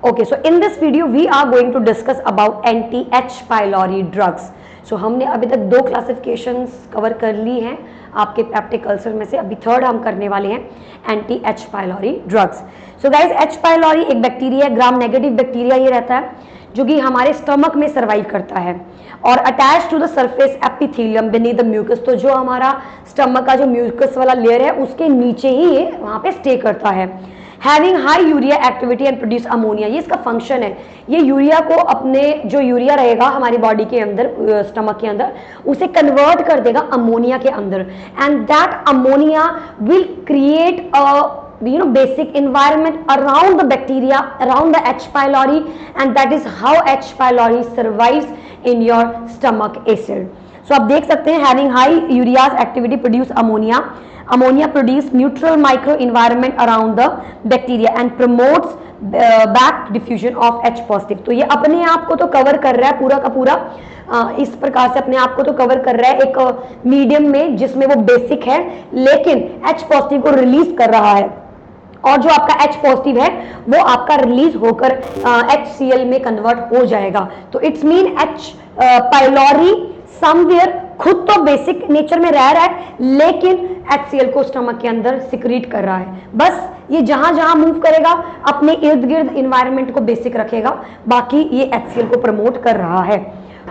Okay, so in this video we are going to discuss about anti-H. pylori drugs. So हमने अभी तक दो classifications cover कर ली हैं आपके पेप्टिक अल्सर में से, अभी थर्ड हम करने वाले हैं एंटी-H. pylori drugs. So guys, H. pylori एक बैक्टीरिया है, ग्राम नेगेटिव बैक्टीरिया ये रहता है जो कि हमारे स्टमक में सर्वाइव करता है और attach to the surface epithelium beneath the mucus. तो जो हमारा स्टमक का जो म्यूकस वाला लेयर है उसके नीचे ही ये वहाँ पे स्टे करता है. Having high urea activity and produce ammonia, ये इसका फंक्शन है. ये यूरिया को अपने जो यूरिया रहेगा हमारी बॉडी के अंदर, स्टमक के अंदर, उसे कन्वर्ट कर देगा अमोनिया के अंदर. And that ammonia will create a basic environment around the bacteria, around the H. pylori, and that is how H. pylori survives in your stomach acid. So आप देख सकते हैं, having high urease activity produce ammonia. Ammonia produce neutral micro environment around the bacteria and promotes back diffusion of H positive. तो ये अपने आप को तो कवर कर रहा है पूरा का पूरा, इस प्रकार से अपने आप को तो कवर कर रहा है एक मीडियम में जिसमें वो बेसिक है, लेकिन H पॉजिटिव को रिलीज कर रहा है और जो आपका H पॉजिटिव है वो आपका रिलीज होकर HCl में कन्वर्ट हो जाएगा. तो it's mean H. pylori somewhere खुद तो बेसिक नेचर में रह रहा है लेकिन HCl को स्टमक के अंदर सिक्रीट कर रहा है. बस ये जहां जहां मूव करेगा अपने इर्द गिर्द इन्वायरमेंट को बेसिक रखेगा, बाकी ये HCl को प्रमोट कर रहा है.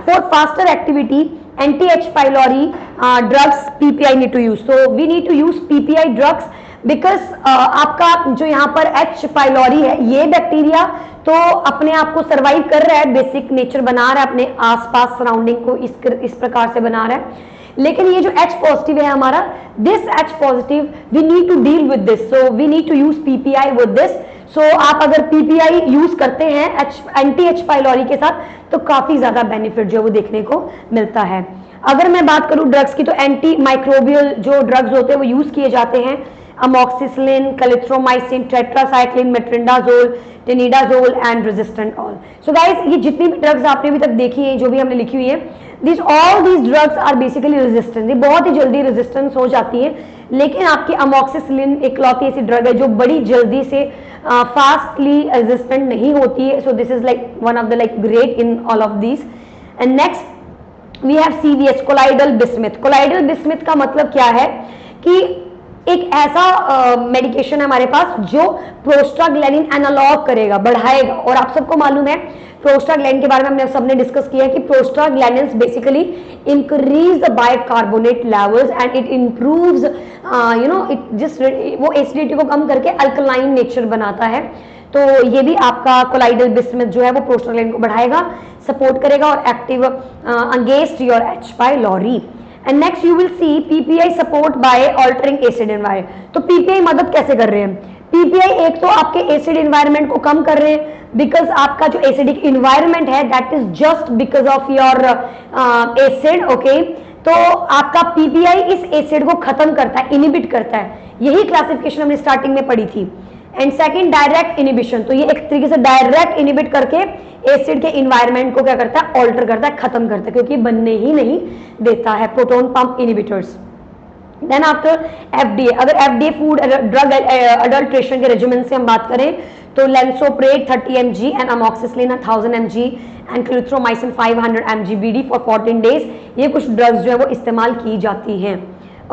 For faster activity anti H. pylori drugs PPI need to use. So we need to use PPI drugs because आपका जो यहाँ पर H. pylori है ये बैक्टीरिया तो अपने आप को सर्वाइव कर रहा है, बेसिक नेचर बना रहा है, अपने आसपास सराउंडिंग को इस प्रकार से बना रहा है. लेकिन ये जो H पॉजिटिव है हमारा, this H positive we need to deal with this, so we need to use PPI with this. So आप अगर PPI यूज करते हैं एंटी-H. pylori के साथ तो काफी ज्यादा बेनिफिट जो है वो देखने को मिलता है. अगर मैं बात करूं ड्रग्स की तो एंटी माइक्रोबियल जो ड्रग्स होते हैं वो यूज किए जाते हैं. amoxicillin, clarithromycin, tetracycline, metronidazole, tinidazole and resistant all. So guys, ये जितनी भी ड्रग्स आपने अभी तक देखी है, जो भी हमने लिखी हुई है, all these drugs are basically resistant. ये बहुत ही जल्दी रेजिस्टेंस हो जाती है, लेकिन आपकी amoxicillin एक लौती ऐसी ड्रग है जो बड़ी जल्दी से फास्टली रेजिस्टेंट नहीं होती है. So this is like one of the like great in all of these. And next we have CVS, colloidal bismuth. colloidal bismuth का मतलब क्या है कि एक ऐसा मेडिकेशन है हमारे पास जो प्रोस्टाग्लैंडिन एनालॉग करेगा, बढ़ाएगा. और आप सबको मालूम है प्रोस्टाग्लैंडिन के बारे में हमने सबने डिस्कस किया है कि prostaglandins basically increase the bicarbonate levels and it improves it just वो एसिडिटी को कम करके अल्कलाइन नेचर बनाता है. तो ये भी आपका कोलाइडल बिस्मुथ जो है वो प्रोस्टाग्लैंडिन को बढ़ाएगा, सपोर्ट करेगा और active against your H. pylori. And next you will see PPI support by altering acid environment. तो PPI मदद कैसे कर रहे हैं? PPI एक तो आपके एसिड एनवायरनमेंट को कम कर रहे हैं बिकॉज आपका जो एसिडिक एनवायरनमेंट है that is just because of your acid. Okay, तो आपका PPI इस एसिड को खत्म करता है, इनिबिट करता है. यही क्लासिफिकेशन हमने स्टार्टिंग में पढ़ी थी. एंड सेकंड डायरेक्ट इनिबिशन, तो ये एक तरीके से डायरेक्ट इनिबिट करके एसिड के इन्वायरमेंट को क्या करता है, ऑल्टर करता है, खत्म करता है, क्योंकि बनने ही नहीं देता है. Proton pump inhibitors. Then after FDA, अगर FDA फूड ड्रग अडल्ट्रेशन के रेजिमेंट से हम बात करें तो lansoprazole 30 mg and amoxicillin 1000 mg and clarithromycin 500 mg BD for 14 days, ये कुछ ड्रग्स जो है वो इस्तेमाल की जाती हैं.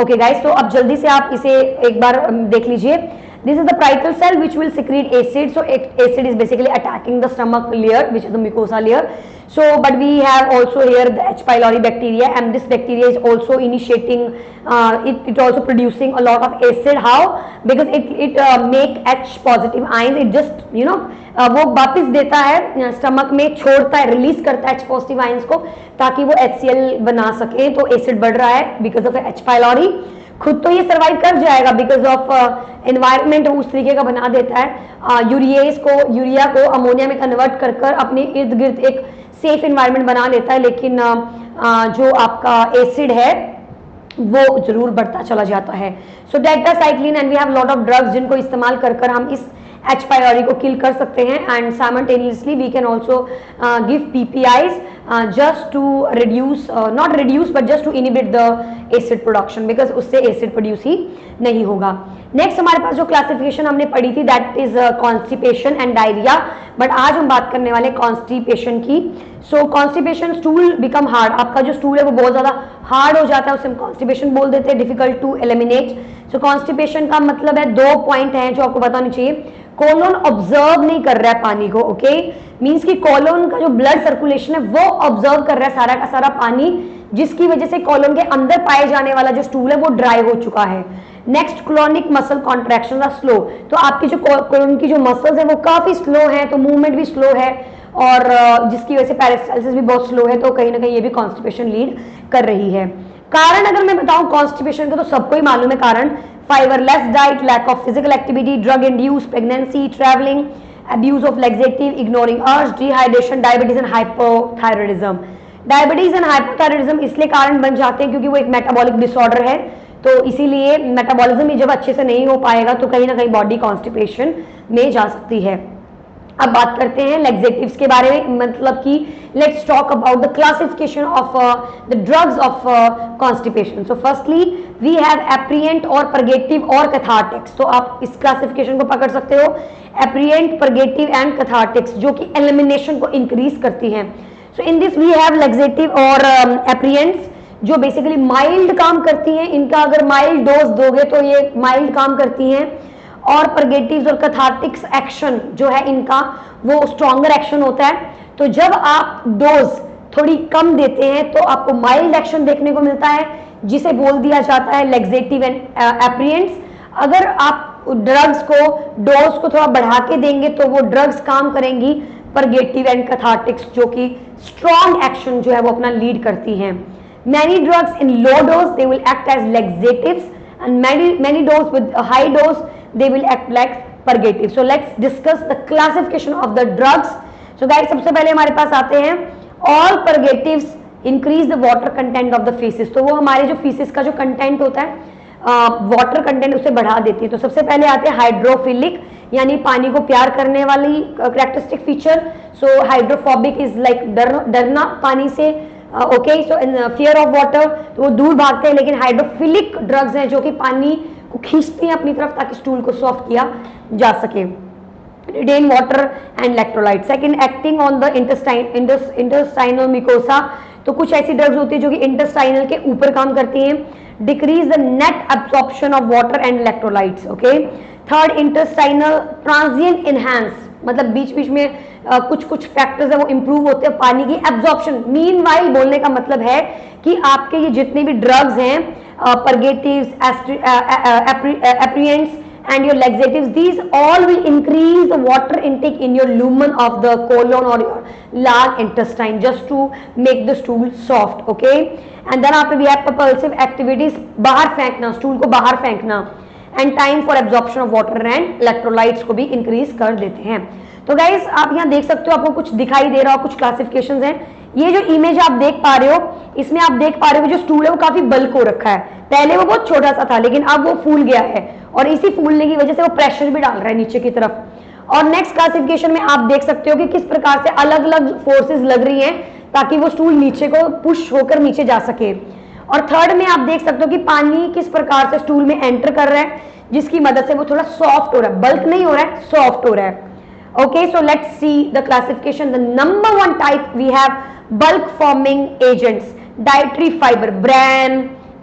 ओके गाइस, तो अब जल्दी से आप इसे एक बार देख लीजिए. This is the parietal cell which will secrete acid. So acid is basically attacking the stomach layer, which is the mucosa layer. So but we have also here the H. pylori bacteria, and this bacteria is also initiating it also producing a lot of acid. How? Because it make H positive ions. It just वो वापस देता है stomach में, छोड़ता है, release करता है H positive ions को ताकि वो HCl बना सके. तो एसिड बढ़ रहा है बिकॉज ऑफ H. pylori. खुद तो ये सर्वाइव कर जाएगा बिकॉज ऑफ एनवायरनमेंट उस तरीके का बना देता है. यूरिया को अमोनिया में कन्वर्ट कर कर अपने इर्द गिर्द एक सेफ एनवायरनमेंट बना लेता है, लेकिन जो आपका एसिड है वो जरूर बढ़ता चला जाता है. So tetracycline and we have lot of drugs जिनको इस्तेमाल कर कर हम इस H. pylori को किल कर सकते हैं. And simultaneously we can also give PPIs just to reduce, not reduce but just to inhibit the acid production, because उससे acid produce ही नहीं होगा. नेक्स्ट हमारे पास जो क्लासिफिकेशन हमने पढ़ी थी that is constipation and diarrhoea. But आज हम बात करने वाले कॉन्स्टिपेशन की। सो कॉन्स्टिपेशन, स्टूल बिकम हार्ड, आपका जो स्टूल है वो बहुत ज़्यादा हार्ड हो जाता है, उसे हम कॉन्स्टिपेशन बोल देते हैं, difficult to eliminate. So constipation का मतलब है, 2 पॉइंट हैं जो आपको बताने चाहिए। कोलोन ऑब्जर्व नहीं कर रहा है पानी को, ओके, मीन्स कि कोलोन का जो ब्लड सर्कुलेशन है वो ऑब्जर्व कर रहा है सारा का सारा पानी, जिसकी वजह से कोलोन के अंदर पाए जाने वाला जो स्टूल है वो ड्राई हो चुका है। Next, clonic muscle contraction are slow, तो आपकी जो कोलोन की जो मसल्स है वो काफी स्लो है, तो मूवमेंट भी स्लो है, और जिसकी वजह से पेरिस्टाल्सिस भी बहुत स्लो है, तो कहीं ना कहीं ये भी कॉन्स्टिपेशन लीड कर रही है। कारण अगर मैं बताऊं कॉन्स्टिपेशन का, तो सबको ही मालूम है कारण, fibreless diet, lack of physical activity, drug induce pregnancy, travelling, abuse of laxative, ignoring urge, dehydration, diabetes and hypothyroidism। Diabetes and hypothyroidism इसलिए कारण बन जाते हैं क्योंकि वो एक मेटाबॉलिक डिसऑर्डर है, तो इसीलिए मेटाबॉलिज्म जब अच्छे से नहीं हो पाएगा तो कहीं ना कहीं बॉडी कॉन्स्टिपेशन में जा सकती है। अब बात करते हैं लैक्सेटिव्स के बारे में, मतलब कि let's talk about the classification of the drugs of constipation. So firstly we have aperient और परगेटिव और कैथार्टिक्स, तो आप इस क्लासिफिकेशन को पकड़ सकते हो, एप्रिएंट, परगेटिव एंड कैथार्टिक्स, जो कि एलिमिनेशन को इंक्रीज करती हैं। So in this we have laxative और एप्रिएंट्स जो बेसिकली माइल्ड काम करती हैं, इनका अगर माइल्ड डोज दोगे तो ये माइल्ड काम करती हैं, और परगेटिव्स और कैथार्टिक्स एक्शन जो है इनका वो स्ट्रॉन्गर एक्शन होता है। तो जब आप डोज थोड़ी कम देते हैं तो आपको माइल्ड एक्शन देखने को मिलता है, जिसे बोल दिया जाता है लैक्सेटिव एंड एप्रिएंट्स। अगर आप ड्रग्स को डोज को थोड़ा बढ़ा के देंगे तो वो ड्रग्स काम करेंगी परगेटिव एंड कैथार्टिक्स, जो कि स्ट्रॉन्ग एक्शन जो है वो अपना लीड करती हैं। Many drugs in low dose they will act as laxatives, and many dose with a high dose they will act like purgatives. So let's discuss the classification of the drugs. So guys, सबसे पहले हमारे पास आते हैं all purgatives increase the water content of the feces. तो वो हमारे जो feces का जो कंटेंट होता है वाटर कंटेंट उसे बढ़ा देती है। तो सबसे पहले आते हैं हाइड्रोफिलिक, यानी पानी को प्यार करने वाली characteristic feature. So hydrophobic is like डरना पानी से, okay, so in fear of water, तो वो दूर भागते हैं। लेकिन हाइड्रोफिलिक ड्रग्स हैं जो कि पानी को खींचती हैं अपनी तरफ ताकि स्टूल को सॉफ्ट किया जा सके। Retain water and electrolyte. Second, acting on the intestinal mucosa, तो कुछ ऐसी ड्रग्स होती है जो कि इंटेस्टाइनल के ऊपर काम करती हैं। Decrease the net absorption of water and electrolytes, okay. Third, intestinal transient enhance, मतलब बीच बीच में कुछ कुछ फैक्टर्स है वो इंप्रूव होते हैं पानी की एब्जॉर्प्शन। मीनवाइल बोलने का मतलब है कि आपके ये जितने भी ड्रग्स हैं, purgatives, एप्रिएंट्स and your laxatives, these all will increase the water intake in your lumen of the colon or your large intestine just to make the stool soft, okay। and then after we have propulsive activities, बाहर फेंकना, stool को बाहर फेंकना, and time for absorption of water and electrolytes को भी increase कर देते हैं। तो गाइस आप यहाँ देख सकते हो, आपको कुछ दिखाई दे रहा हो, कुछ क्लासिफिकेशंस हैं। ये जो इमेज आप देख पा रहे हो, इसमें आप देख पा रहे हो जो स्टूल है वो काफी बल्क हो रखा है। पहले वो बहुत छोटा सा था लेकिन अब वो फूल गया है, और इसी फूलने की वजह से वो प्रेशर भी डाल रहा है नीचे की तरफ। और नेक्स्ट क्लासिफिकेशन में आप देख सकते हो कि किस प्रकार से अलग अलग फोर्सेस लग रही हैं ताकि वो स्टूल नीचे को पुश होकर नीचे जा सके। और थर्ड में आप देख सकते हो कि पानी किस प्रकार से स्टूल में एंटर कर रहा है, जिसकी मदद से वो थोड़ा सॉफ्ट हो रहा है, बल्क नहीं हो रहा है, सॉफ्ट हो रहा है। Okay, so let's see the classification. The number one type we have bulk forming agents, dietary fiber, bran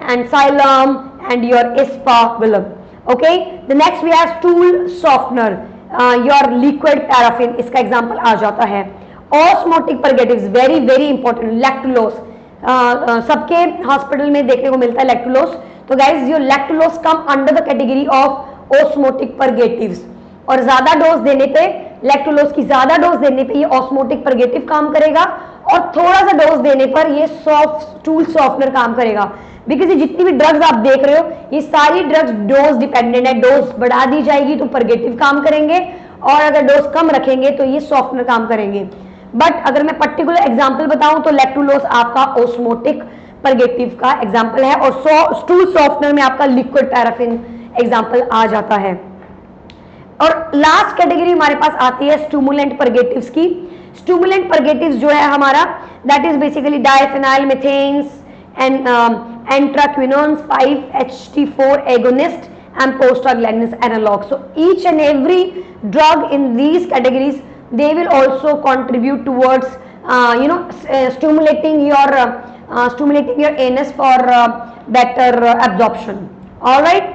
and xylem and your asparagine. Okay, the next we have stool softener, your liquid paraffin, इसका example आ जाता है। Osmotic purgatives, very very important, lactulose, सबके hospital में देखने को मिलता है lactulose। तो guys, your lactulose come under the category of osmotic purgatives, और ज्यादा डोज देने पे, लैक्टुलोज की ज्यादा डोज देने पे ये ऑस्मोटिक परगेटिव काम करेगा, और थोड़ा सा डोज देने पर ये स्टूल सॉफ्टनर काम करेगा। बिकॉज ये जितनी भी ड्रग्स आप देख रहे हो ये सारी ड्रग्स डोज डिपेंडेंट है, डोज बढ़ा दी जाएगी तो परगेटिव काम करेंगे, और अगर डोज कम रखेंगे तो ये सॉफ्टनर काम करेंगे। बट अगर मैं पर्टिकुलर एग्जाम्पल बताऊं तो लैक्टुलोज आपका ऑस्मोटिक परगेटिव का एग्जाम्पल है, और स्टूल सॉफ्टनर में आपका लिक्विड पैराफिन एग्जाम्पल आ जाता है। और लास्ट कैटेगरी हमारे पास आती है स्टिमुलेंट परगेटिव्स की। स्टिमुलेंट परगेटिव्स जो है हमारा, that is basically diphenylmethanes and एंड एंट्राक्विनोन्स, 5-HT4 agonist and prostaglandins analog. So each and every drug in these categories they will also contribute towards stimulating your anus for better absorption. All right,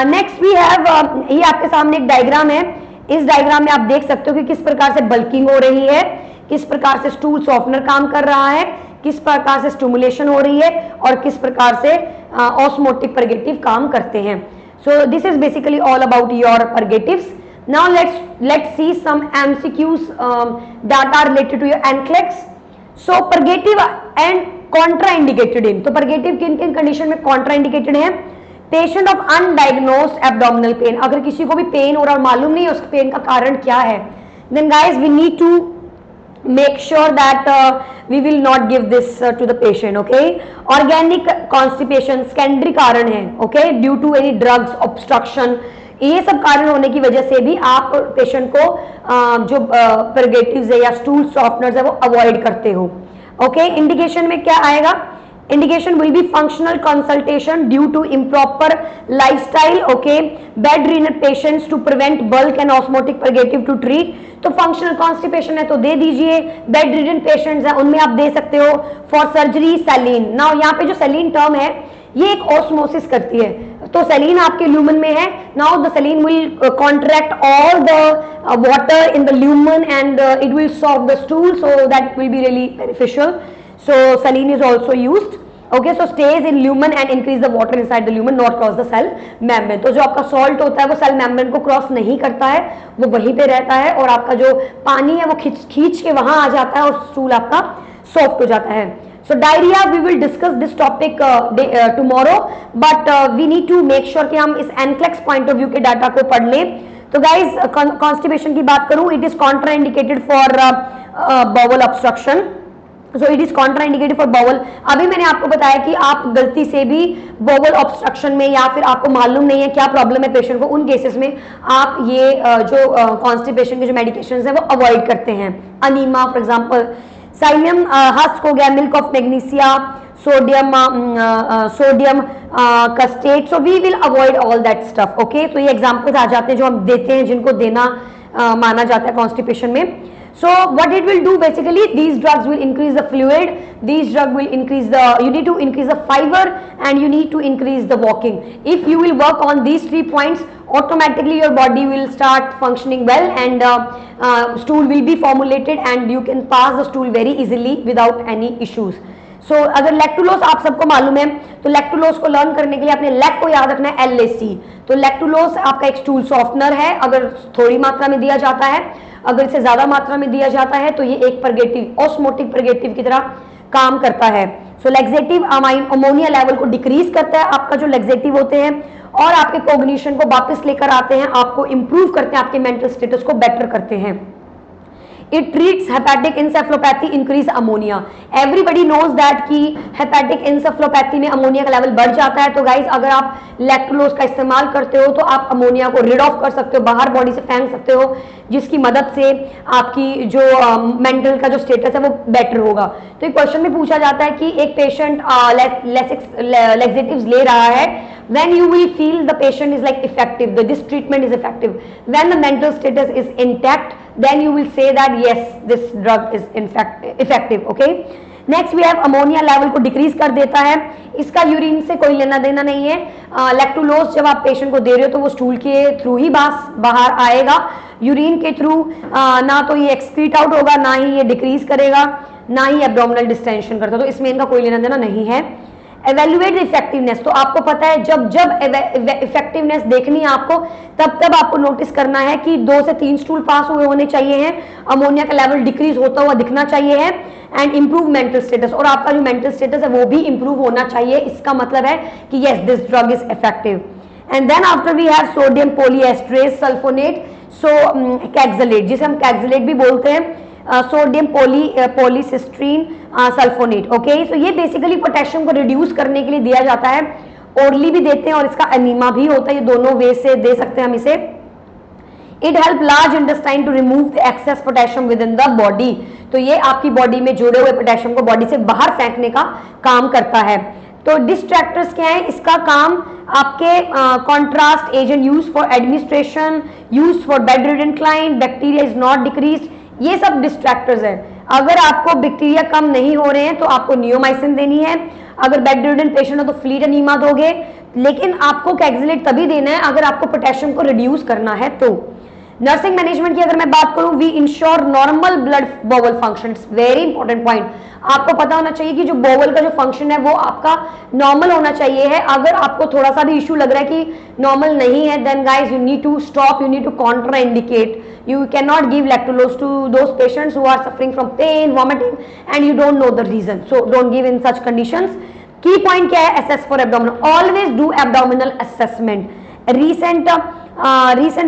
next we have ये आपके सामने एक diagram है. इस diagram में आप देख सकते हो कि किस प्रकार से बल्किंग हो रही है, किस प्रकार से स्टूल सॉफ्टनर काम कर रहा है, किस प्रकार से स्टिमुलेशन हो रही है और किस प्रकार से ऑस्मोटिक परगेटिव काम करते हैं. So this is basically all about your purgatives. Now let's see some MCQs that are related to your NCLEX. So purgative and contraindicated in. तो purgative किन किन कंडीशन में contraindicated है? Patient of undiagnosed abdominal pain. अगर किसी को भी pen हो रहा और मालूम नहीं है उसके पेन का कारण क्या है, then guys we need to make sure that we will not give this to the patient. Okay, organic constipation secondary कारण है. Okay, due to any drugs obstruction. ये सब कारण होने की वजह से भी आप पेशेंट को जो परगेटिव्स है या स्टूल सॉफ्टनर्स है वो अवॉइड करते हो. ओके, इंडिकेशन में क्या आएगा? Indication will be functional consultation due to improper lifestyle. Okay, bed ridden patients to prevent bulk and osmotic purgative to treat. तो फंक्शनल कॉन्स्टिपेशन है तो दे दीजिए. बेड रिडन पेशेंट्स है उनमें आप दे सकते हो. For surgery Salian. नाउ यहाँ पे जो सैलीन टर्म है ये एक ऑस्मोसिस करती है. तो सैलीन आपके ल्यूमन में है. Now the saline will contract all the water in the lumen and it will solve the stool, so that will be really beneficial. So saline is also used. Okay, so stage in lumen and increase the water inside the lumen, not cross the cell membrane. तो जो आपका salt होता है वो cell membrane को cross नहीं करता है, वो वहीं पे रहता है और आपका जो पानी है वो खींच के वहां आ जाता है और स्टूल आपका सॉफ्ट हो जाता है. So diarrhea we will discuss this topic tomorrow, but we need to make sure कि हम इस NCLEX point of view के डाटा को पढ़ लें. तो guys constipation की बात करूं, it is contraindicated for bowel obstruction. So it is contraindicated for bowel. अभी मैंने आपको बताया कि आप गलती से भी bowel obstruction में या फिर आपको मालूम नहीं है क्या प्रॉब्लम है पेशेंट को, उन केसेस में आप ये जो constipation के जो मेडिकेशन है वो अवॉइड करते हैं. Enema for example, psyllium husk हो गया, milk of magnesia, sodium docusate. So we will avoid all that stuff. Okay, तो ये एग्जांपल्स आ जाते हैं जो हम देते हैं जिनको देना माना जाता है कॉन्स्टिपेशन में. So what it will do basically, these drugs will increase the fluid, these drug will increase the, you need to increase the fiber and you need to increase the walking. If you will work on these 3 points, automatically your body will start functioning well and stool will be formulated and you can pass the stool very easily without any issues. So अगर lactulose आप सबको मालूम है तो lactulose को learn करने के लिए अपने लैक को याद रखना है LAC. तो लैक्टुलोज आपका एक स्टूल सॉफ्टनर है. अगर थोड़ी मात्रा में दिया जाता है, अगर इसे ज्यादा मात्रा में दिया जाता है तो ये एक परगेटिव ऑस्मोटिक परगेटिव की तरह काम करता है. सो लैक्सेटिव अमोनिया लेवल को डिक्रीज करता है. आपका जो लैक्सेटिव होते हैं और आपके कोग्निशन को वापस लेकर आते हैं, आपको इंप्रूव करते हैं, आपके मेंटल स्टेटस को बेटर करते हैं. It treats hepatic encephalopathy, increase ammonia. Everybody knows that कि hepatic encephalopathy में अमोनिया का लेवल बढ़ जाता है. तो गाइज अगर आप लैक्टुलोज का इस्तेमाल करते हो तो आप अमोनिया को रिड ऑफ कर सकते हो, बाहर बॉडी से फेंक सकते हो, जिसकी मदद से आपकी जो मेंटल का जो स्टेटस है वो बेटर होगा. तो एक क्वेश्चन में पूछा जाता है कि एक पेशेंट लैक्सेटिव्स ले रहा है, when you will feel the patient is like effective, this treatment is effective. When the mental status is intact, then you will say that yes, this drug is in fact effective. Okay, next we have ammonia level को decrease कर देता है. इसका urine से कोई लेना देना नहीं है. लैक्टुलोज जब आप पेशेंट को दे रहे हो तो वो स्टूल के थ्रू ही बाहर आएगा, यूरिन के थ्रू ना तो ये एक्सक्रीट आउट होगा, ना ही ये डिक्रीज करेगा, ना ही एब्डोमिनल डिस्टेंशन करता. तो इसमें इनका कोई लेना देना नहीं है. Evaluate the effectiveness. तो आपको पता है जब इफेक्टिवनेस देखनी है आपको, तब आपको नोटिस करना है कि 2 से 3 स्टूल पास हुए होने चाहिए हैं, अमोनिया का लेवल डिक्रीज होता हुआ दिखना चाहिए है, एंड इंप्रूव मेंटल स्टेटस. और आपका जो मेंटल स्टेटस है वो भी इंप्रूव होना चाहिए. इसका मतलब है कि yes, this drug is effective. And then after we have sodium polystyrene sulfonate, so Kayexalate, जिसे हम कैक्सलेट भी बोलते हैं, sodium polystyrene sulfonate. Okay, so ये बेसिकली पोटेशियम को रिड्यूस करने के लिए दिया जाता है. ओरली भी देते हैं और इसका एनीमा भी होता है. ये दोनों वे से दे सकते हैं हम इसे. It help large intestine to remove the excess potassium within the body. तो ये आपकी बॉडी में जुड़े हुए पोटेशियम को बॉडी से बाहर फेंकने का काम करता है. तो डिस्ट्रैक्टर्स क्या है? इसका काम आपके contrast agent use for administration, use for bed ridden client, bacteria is not decrease, ये सब डिस्ट्रैक्टर्स है। अगर आपको बैक्टीरिया कम नहीं हो रहे हैं तो आपको नियोमाइसिन देनी है। अगर बेड-रिडन पेशेंट हो तो फ्लीट एनीमा दोगे, लेकिन आपको कैक्सिलेट तभी देना है अगर आपको पोटेशियम को रिड्यूस करना है तो। नर्सिंग मैनेजमेंट की अगर मैं बात करूं, we ensure normal blood bowel function, very important point. आपको पता होना चाहिए कि जो बोवल का जो फंक्शन है वो आपका नॉर्मल होना चाहिए है। अगर आपको थोड़ा सा भी इशू लग रहा है कि नॉर्मल नहीं है, then guys you need to stop, you need to contraindicate. You cannot give lactulose to those patients who are suffering from pain, vomiting, and you don't know the reason. So don't give in such conditions. Key point क्या है? Assess for abdominal. Always do abdominal assessment. Recent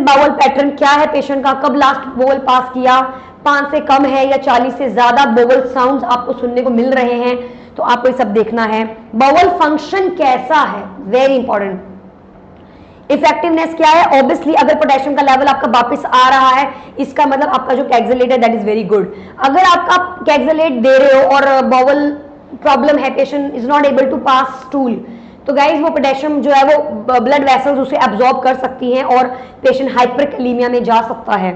bowel pattern क्या है patient का? कब last bowel पास किया? 5 से कम है या 40 से ज्यादा bowel sounds आपको सुनने को मिल रहे हैं, तो आपको ये सब देखना है। bowel function कैसा है? Very important. इफेक्टिवनेस क्या है? ऑब्वियसली अगर पोटेशियम का लेवल आपका वापस आ रहा है, इसका मतलब आपका जो कैक्सिलेट है दैट इज वेरी गुड। अगर आपका कैक्सिलेट दे रहे हो और बॉवल प्रॉब्लम है, patient is not able to pass stool, तो गाइज वो पोटेशियम जो है वो ब्लड वेसल्स उसे एब्जॉर्ब कर सकती हैं और पेशेंट हाइपरकैलेमिया में जा सकता है।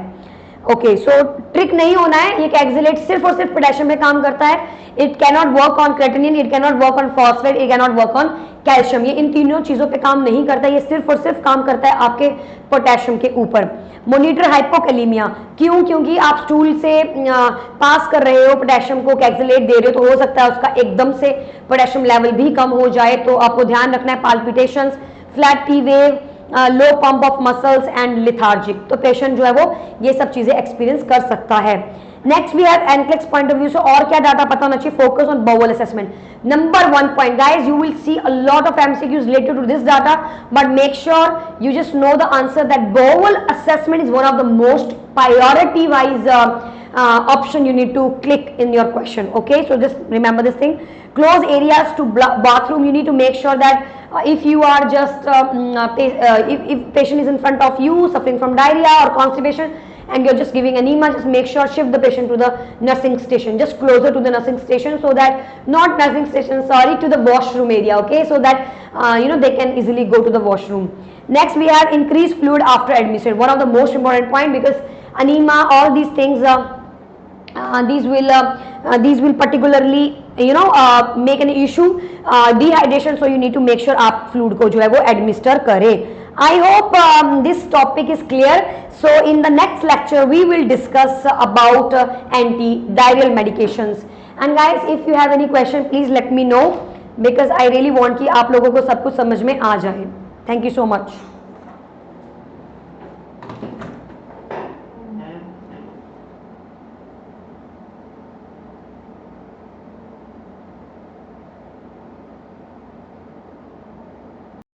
ओके, सो ट्रिक नहीं होना है, ये कैक्सिलेट सिर्फ और सिर्फ पोटेशियम में काम करता है। It cannot work on creatinine, it cannot work on phosphate, it cannot work on calcium. ये इन तीनों चीजों पे काम नहीं करता, ये सिर्फ और सिर्फ काम करता है आपके पोटेशियम के ऊपर। मोनिटर हाइपोकैलेमिया, क्यों? क्योंकि आप स्टूल से पास कर रहे हो, पोटेशियम को कैक्सिलेट दे रहे हो, तो हो सकता है उसका एकदम से पोटेशियम लेवल भी कम हो जाए, तो आपको ध्यान रखना है। Palpitations, flat T wave, low pump of muscles and lethargic, तो पेशेंट जो है वो ये सब चीजें एक्सपीरियंस कर सकता है। Next we have NCLEX point of view से और क्या डाटा पता होना चाहिए? Focus on bowel assessment. Number 1 point guys, you will see a lot of MCQs related to this data, but make sure you just know the answer that bowel assessment is one of the most priority wise option you need to click in your question. Okay, so just remember this thing. Close areas to bathroom, you need to make sure that if you are just if patient is in front of you suffering from diarrhea or constipation and you're just giving enema, just make sure shift the patient to the nursing station, just closer to the nursing station, so that not nursing station, sorry, to the washroom area. Okay, so that you know they can easily go to the washroom. Next we have increased fluid after admission, one of the most important point, because anemia, all these things these will particularly make an issue, dehydration, so you need to make sure आप fluid को जो है वो administer करें। I hope this topic is clear. So in the next lecture we will discuss about antidiarrheal medications. And guys, if you have any question, please let me know, because I really want कि आप लोगों को सब कुछ समझ में आ जाए। Thank you so much.